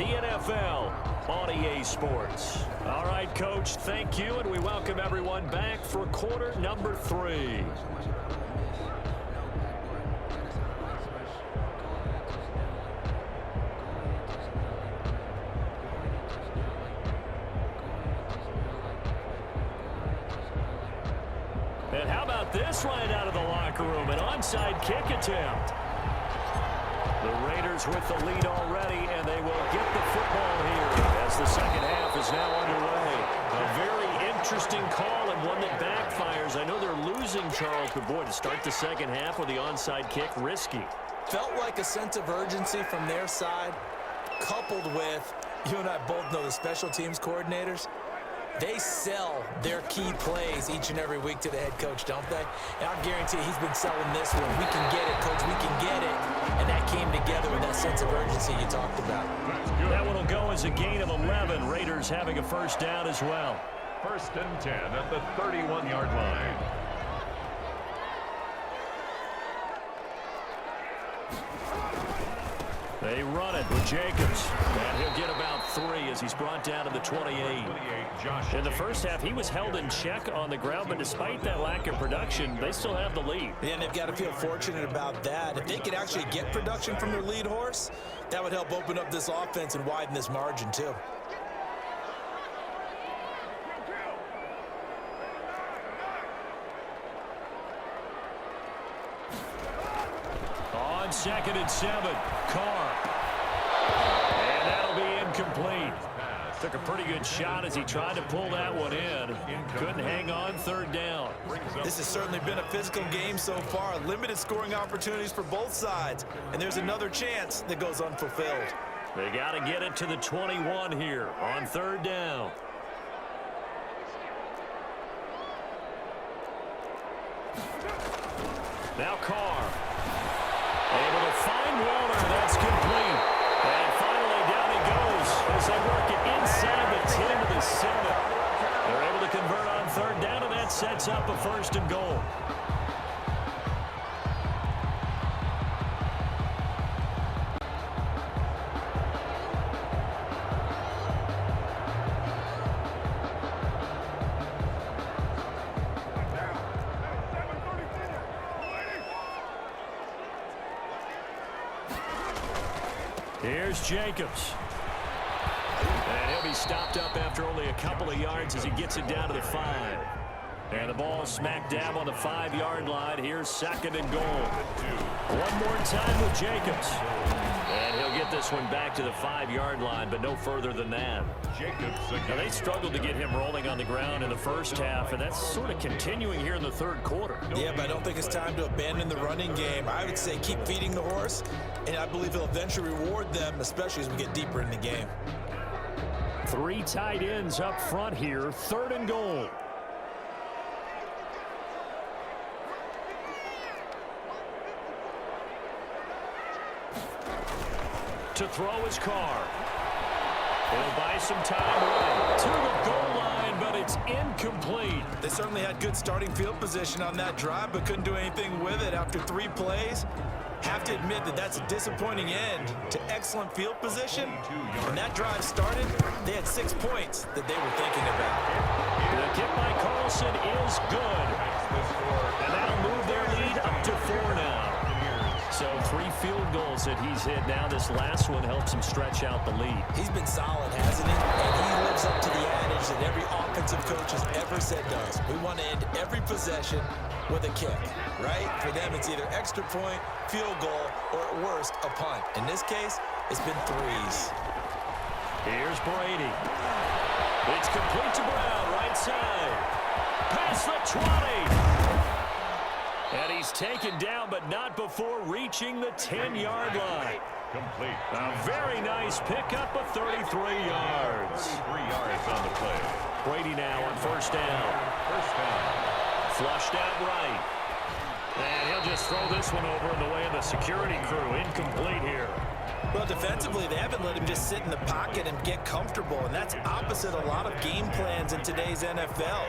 the NFL on EA Sports. All right, Coach, thank you, and we welcome everyone back for quarter number 3. And how about this right out of the locker room? An onside kick attempt. The Raiders with the lead already, and they will get the football here as the second half is now underway. A very interesting call and one that backfires. I know they're losing, Charles, but boy, to start the second half with the onside kick, risky. Felt like a sense of urgency from their side, coupled with, you and I both know the special teams coordinators, they sell their key plays each and every week to the head coach, don't they? And I guarantee he's been selling this one. We can get it, coach. We can get it. And that came together with that sense of urgency you talked about. That one will go as a gain of 11. Raiders having a first down as well. 1st and 10 at the 31-yard line. They run it with Jacobs. And he'll get about 3 as he's brought down to the 28. In the first half, he was held in check on the ground, but despite that lack of production, they still have the lead. Yeah, and they've got to feel fortunate about that. If they could actually get production from their lead horse, that would help open up this offense and widen this margin too. On 2nd and 7, Carr. And that'll be incomplete. Took a pretty good shot as he tried to pull that one in. Couldn't hang on 3rd down. This has certainly been a physical game so far. Limited scoring opportunities for both sides. And there's another chance that goes unfulfilled. They got to get it to the 21 here on 3rd down. Now Carr. Able to find Wilder. That's complete. And finally down he goes as they work it inside the 10 to the 7. They're able to convert on 3rd down, and that sets up a 1st and goal. Here's Jacobs. And he'll be stopped up after only a couple of yards as he gets it down to the 5. And the ball smack dab on the 5-yard line. Here's 2nd and goal. One more time with Jacobs. And he'll get this one back to the 5-yard line, but no further than that. Now, they struggled to get him rolling on the ground in the first half, and that's sort of continuing here in the 3rd quarter. Yeah, but I don't think it's time to abandon the running game. I would say keep feeding the horse, and I believe he'll eventually reward them, especially as we get deeper in the game. 3 tight ends up front here, 3rd and goal. To throw his Carr. He'll buy some time right to the goal line, but it's incomplete. They certainly had good starting field position on that drive, but couldn't do anything with it after 3 plays. Have to admit that that's a disappointing end to excellent field position. When that drive started, they had 6 points that they were thinking about. The kick by Carlson is good. And that'll move their lead up to 4 now. So 3 field goals that he's hit now. This last one helps him stretch out the lead. He's been solid, hasn't he? And he lives up to the adage that every offensive coach has ever said does. We want to end every possession with a kick, right? For them, it's either extra point, field goal, or at worst, a punt. In this case, it's been 3s. Here's Brady. It's complete to Brown, right side. Past the 20. And he's taken down, but not before reaching the 10-yard line. Complete. A very nice pickup of 33 yards. 33 yards on the play. Brady now on 1st down. Flushed out right. And he'll just throw this one over in the way of the security crew. Incomplete here. Well, defensively, they haven't let him just sit in the pocket and get comfortable, and that's opposite a lot of game plans in today's NFL.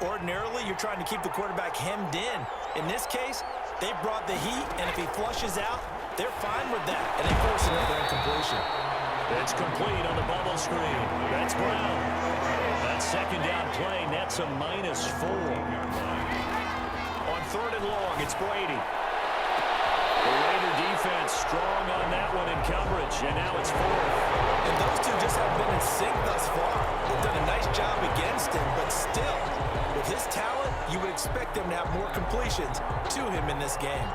Ordinarily, you're trying to keep the quarterback hemmed in. In this case, they brought the heat, and if he flushes out, they're fine with that, and they force another incompletion. It's complete on the bubble screen. That's Brown. That second down play nets a -4. On 3rd and long, it's Brady. The Raider defense strong on that one in coverage, and now it's 4th. And those two just haven't been in sync thus far. They've done a nice job against him, but still, with his talent, you would expect them to have more completions to him in this game.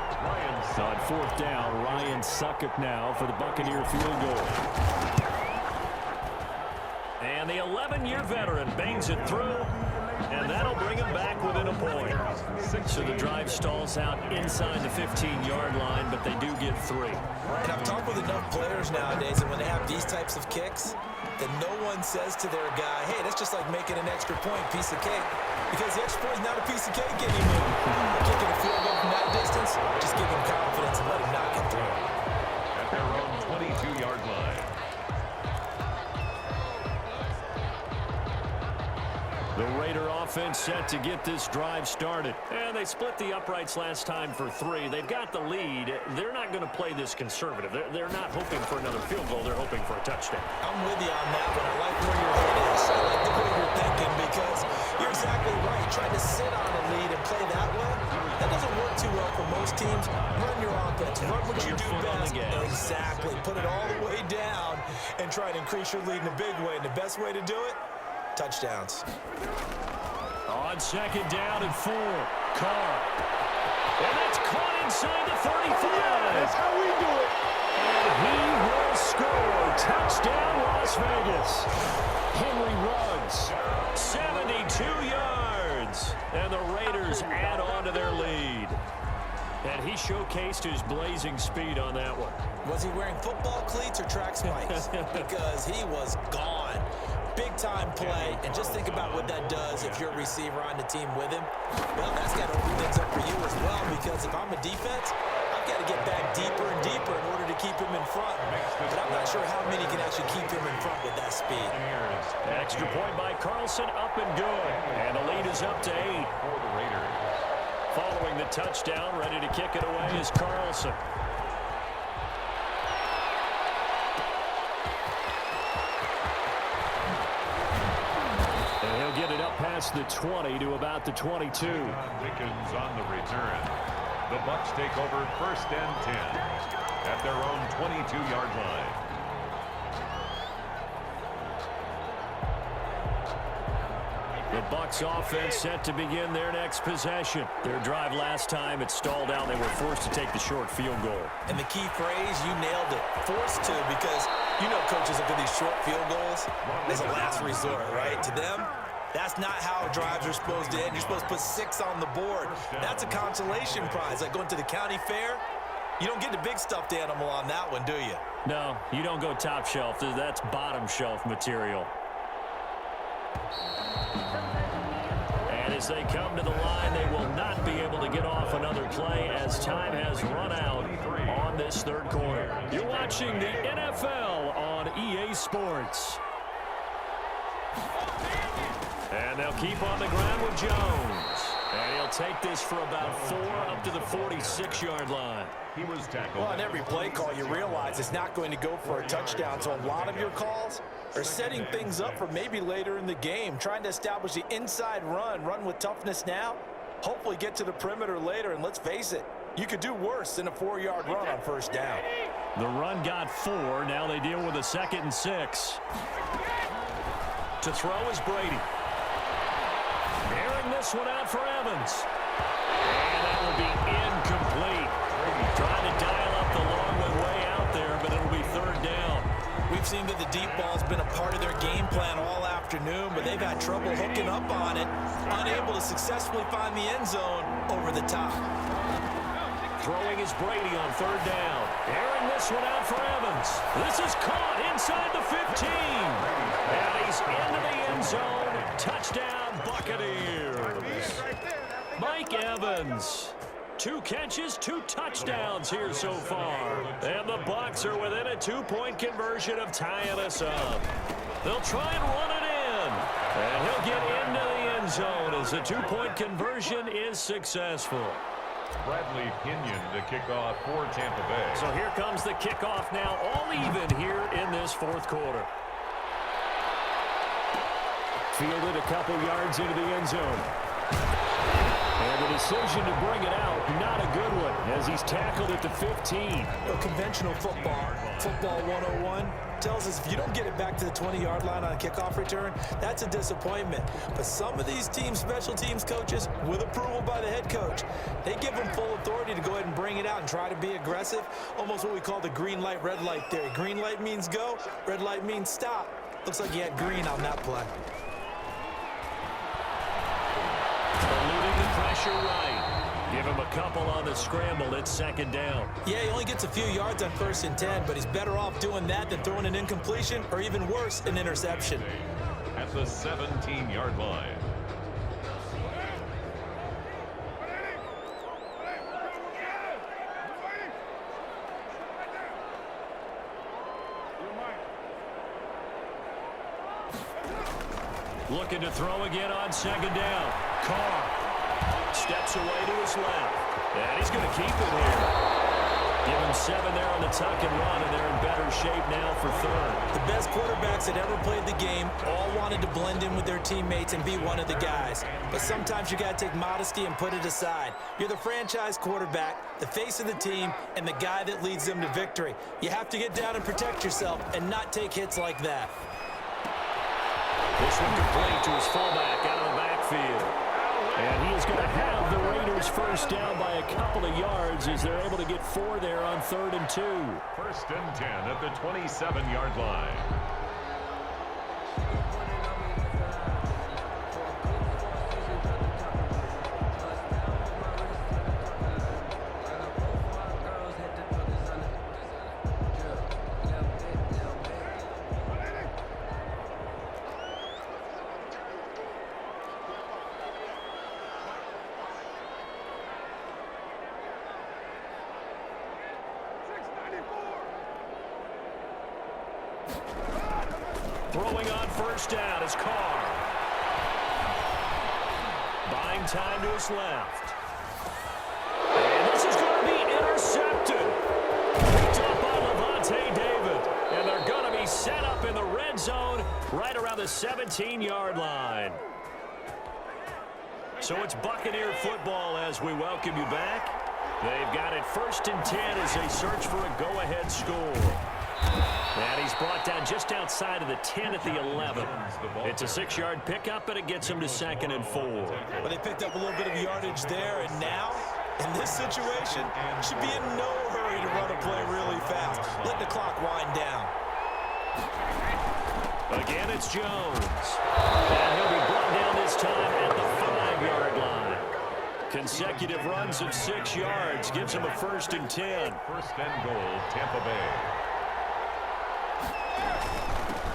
On 4th down, Ryan Succop now for the Buccaneer field goal. And the 11-year veteran bangs it through, and that'll bring him back within a point. So the drive stalls out inside the 15-yard line, but they do get 3. And I've talked with enough players nowadays that when they have these types of kicks, that no one says to their guy, hey, that's just like making an extra point, piece of cake. Because the extra point is not a piece of cake anymore. But kicking a field goal from that distance, just give him confidence and let him knock it through. At their own 22-yard line. The Raider offense set to get this drive started. And they split the uprights last time for 3. They've got the lead. They're not going to play this conservative. They're not hoping for another field goal. They're hoping for a touchdown. I'm with you on that one. I like where your head is. I like the way you're thinking because you're exactly right. Trying to sit on a lead and play that way, that doesn't work too well for most teams. Run your offense. Run what you do best. Exactly. Put it all the way down and try to increase your lead in a big way. And the best way to do it, touchdowns. On 2nd down and 4, Carr. And that's caught inside the 35. That's how we do it. And he will score. Touchdown, Las Vegas. Henry Ruggs, 72 yards. And the Raiders add on to their lead. And he showcased his blazing speed on that one. Was he wearing football cleats or track spikes? Because he was gone. Big-time play, and just think about what that does if you're a receiver on the team with him. Well, that's got to open things up for you as well, because if I'm a defense, I've got to get back deeper and deeper in order to keep him in front. But I'm not sure how many can actually keep him in front with that speed. Extra point by Carlson, up and good. And the lead is up to 8. For the Raiders. Following the touchdown, ready to kick it away is Carlson. Get it up past the 20 to about the 22. Dickens on the return. The Bucs take over 1st and 10 at their own 22-yard line. The Bucs offense set to begin their next possession. Their drive last time, it stalled out. They were forced to take the short field goal. And the key phrase, you nailed it. Forced to, because you know coaches look at these short field goals as a last resort, right? To them, that's not how drives are supposed to end. You're supposed to put 6 on the board. That's a consolation prize. Like going to the county fair, you don't get the big stuffed animal on that one, do you? No, you don't go top shelf. That's bottom shelf material. And as they come to the line, they will not be able to get off another play as time has run out on this 3rd quarter. You're watching the NFL on EA Sports. And they'll keep on the ground with Jones. And he'll take this for about 4 up to the 46-yard line. He was tackled. Well, on every play call, you realize it's not going to go for a touchdown. So a lot of your calls are setting things up for maybe later in the game, trying to establish the inside run with toughness now, hopefully get to the perimeter later. And let's face it, you could do worse than a 4-yard run on 1st down. The run got 4. Now they deal with a 2nd and 6. To throw is Brady. Airing this one out for Evans. And that will be incomplete. Trying to dial up the long one way out there, but it'll be 3rd down. We've seen that the deep ball's been a part of their game plan all afternoon, but they've had trouble hooking up on it, unable to successfully find the end zone over the top. Throwing is Brady on 3rd down. Airing this one out for Evans. This is caught inside the 15. And he's into the end zone. Touchdown, Buccaneers. Mike Evans. 2 catches, 2 touchdowns here so far. And the Bucs are within a 2-point conversion of tying us up. They'll try and run it in. And he'll get into the end zone as the 2-point conversion is successful. Bradley Pinion to kick off for Tampa Bay. So here comes the kickoff now, all even here in this this fourth quarter. Fielded a couple yards into the end zone. And the decision to bring it out, not a good one, as he's tackled at the 15. Conventional football 101, tells us if you don't get it back to the 20-yard line on a kickoff return, that's a disappointment. But some of these special teams coaches, with approval by the head coach, they give them full authority to go ahead and bring it out and try to be aggressive, almost what we call the green light, red light theory. Green light means go, red light means stop. Looks like he had green on that play. Eluding the pressure right. Give him a couple on the scramble. It's second down. Yeah, he only gets a few yards on 1st and 10, but he's better off doing that than throwing an incompletion or even worse, an interception. At the 17-yard line. Looking to throw again on second down. Carr steps away to his left. And he's going to keep it here. Give him 7 there on the tuck and run, and they're in better shape now for third. The best quarterbacks that ever played the game all wanted to blend in with their teammates and be one of the guys. But sometimes you got to take modesty and put it aside. You're the franchise quarterback, the face of the team, and the guy that leads them to victory. You have to get down and protect yourself and not take hits like that. This one complete to his fullback out of the backfield. And he is going to have the Raiders first down by a couple of yards as they're able to get 4 there on 3rd and 2. 1st and 10 at the 27-yard line. Throwing on first down is Carr. Buying time to his left. And this is going to be intercepted. Picked up by Levante David. And they're going to be set up in the red zone right around the 17-yard line. So it's Buccaneer football as we welcome you back. They've got it 1st and 10 as they search for a go-ahead score. And he's brought down just outside of the 10 at the 11. It's a 6-yard pickup, and it gets him to 2nd and 4. Well, they picked up a little bit of yardage there, and now, in this situation, should be in no hurry to run a play really fast. Let the clock wind down. Again, it's Jones. And he'll be brought down this time at the 5-yard line. Consecutive runs of 6 yards gives him a 1st and 10. 1st and goal, Tampa Bay.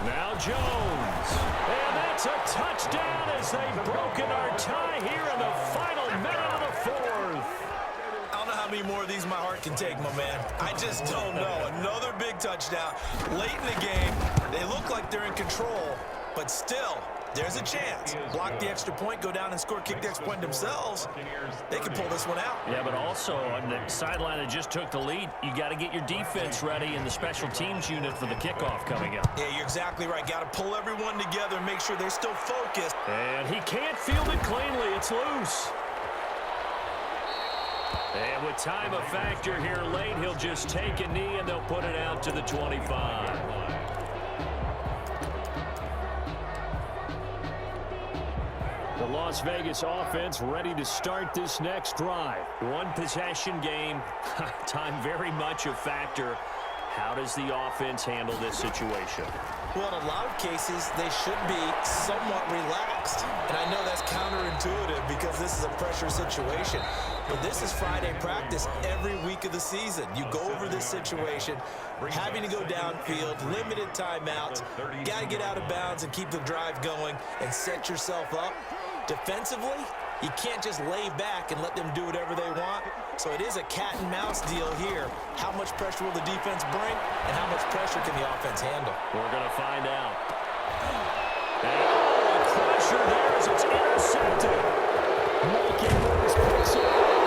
Now Jones. And that's a touchdown as they've broken our tie here in the final minute of the 4th. I don't know how many more of these my heart can take, my man. I just don't know. Another big touchdown. Late in the game, they look like they're in control, but still, there's a chance. Block the extra point, go down and score, kick the extra point themselves. They can pull this one out. Yeah, but also on the sideline that just took the lead, you got to get your defense ready in the special teams unit for the kickoff coming up. Yeah, you're exactly right. Got to pull everyone together and make sure they're still focused. And he can't field it cleanly. It's loose. And with time a factor here late, he'll just take a knee and they'll put it out to the 25. The Las Vegas offense ready to start this next drive. One possession game. Time very much a factor. How does the offense handle this situation? Well, in a lot of cases, they should be somewhat relaxed. And I know that's counterintuitive because this is a pressure situation. But this is Friday practice every week of the season. You go over this situation, having to go downfield, limited timeouts, got to get out of bounds and keep the drive going and set yourself up. Defensively, you can't just lay back and let them do whatever they want. So it is a cat and mouse deal here. How much pressure will the defense bring, and how much pressure can the offense handle? We're going to find out. And pressure there as it's intercepted. Making moves, picks it up.